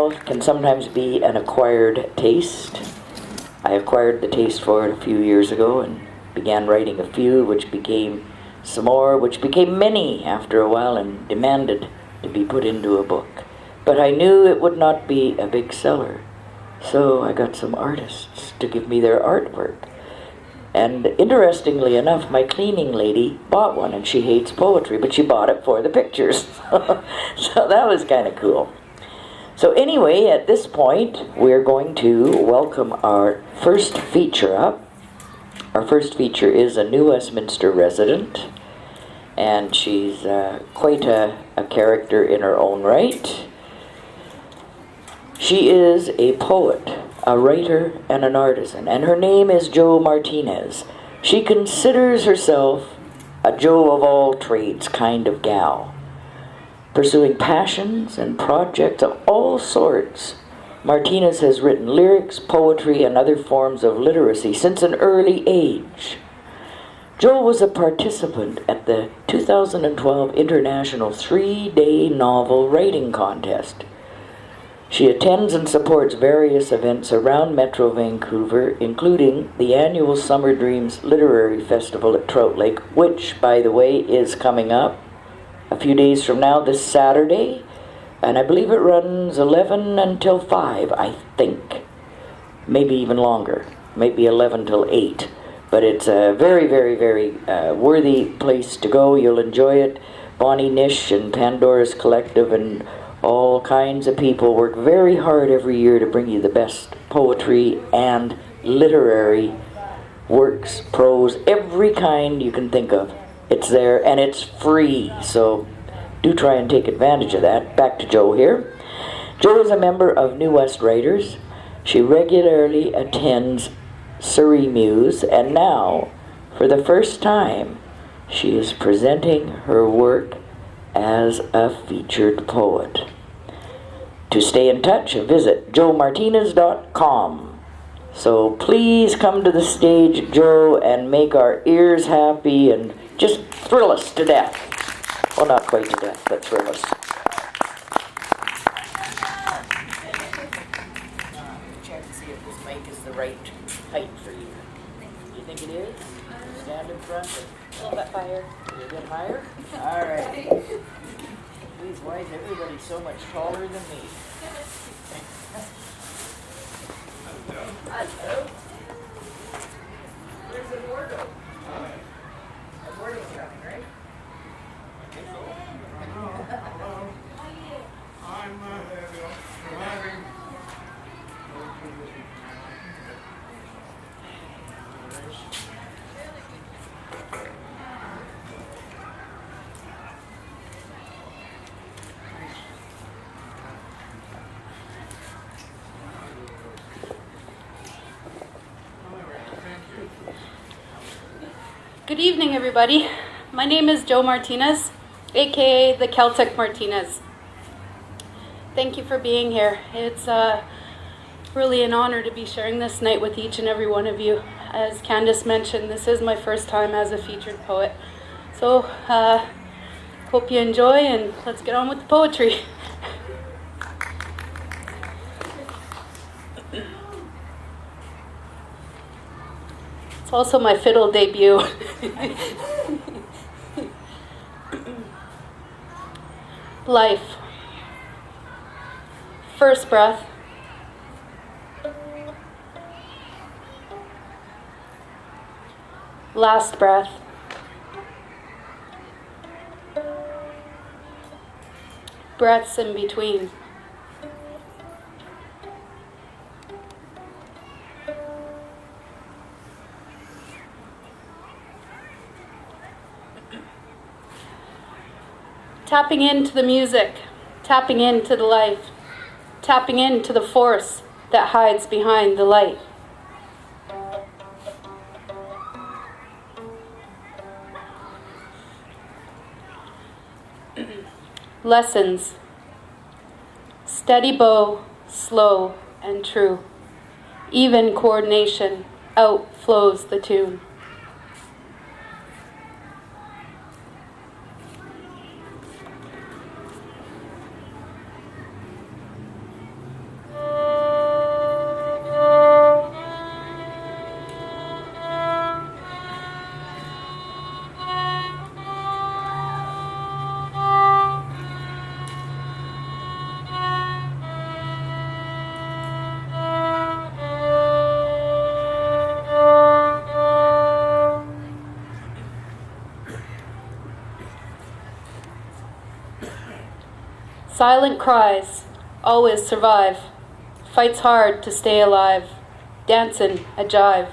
well can sometimes be an acquired taste. I acquired the taste for it a few years ago and began writing a few, which became some more, which became many after a while and demanded to be put into a book. But I knew it would not be a big seller, so I got some artists to give me their artwork. And interestingly enough, my cleaning lady bought one, and she hates poetry, but she bought it for the pictures. So that was kind of cool. So anyway, at this point, we're going to welcome our first feature up. Our first feature is a New Westminster resident, and she's quite a character in her own right. She is a poet, a writer, and an artisan, and her name is Jo Martinez. She considers herself a Joe of all trades kind of gal, pursuing passions and projects of all sorts. Martinez has written lyrics, poetry, and other forms of literacy since an early age. Jo was a participant at the 2012 International 3-Day Novel Writing Contest. She attends and supports various events around Metro Vancouver, including the annual Summer Dreams Literary Festival at Trout Lake, which, by the way, is coming up a few days from now, this Saturday, and I believe it runs 11 until 5, I think. Maybe even longer, maybe 11 till 8. But it's a very, very, very worthy place to go. You'll enjoy it. Bonnie Nish and Pandora's Collective and all kinds of people work very hard every year to bring you the best poetry and literary works, prose, every kind you can think of. It's there, and it's free, so do try and take advantage of that. Back to Jo here. Jo is a member of New West Writers. She regularly attends Surrey Muse, and now, for the first time, she is presenting her work as a featured poet. To stay in touch, visit jomartinez.com. So please come to the stage, Jo, and make our ears happy and just thrill us to death. Well, not quite to death, but thrill us. Check and see if this mic is the right height for you. You think it is? Stand in front. A little bit higher. A little bit higher? All right. Please, why is everybody so much taller than me? Hello. There's an order. A wording's coming, right? I think so. Hello. I'm having. Good evening, everybody. My name is Jo Martinez, aka the Celtic Martinez. Thank you for being here. It's really an honor to be sharing this night with each and every one of you. As Candace mentioned, this is my first time as a featured poet. So, hope you enjoy, and let's get on with the poetry. It's also my fiddle debut. Life. First breath. Last breath. Breaths in between. Tapping into the music, tapping into the life, tapping into the force that hides behind the light. Lessons. Steady bow, slow and true. Even coordination, out flows the tune. Silent cries, always survive. Fights hard to stay alive. Dancin' a jive.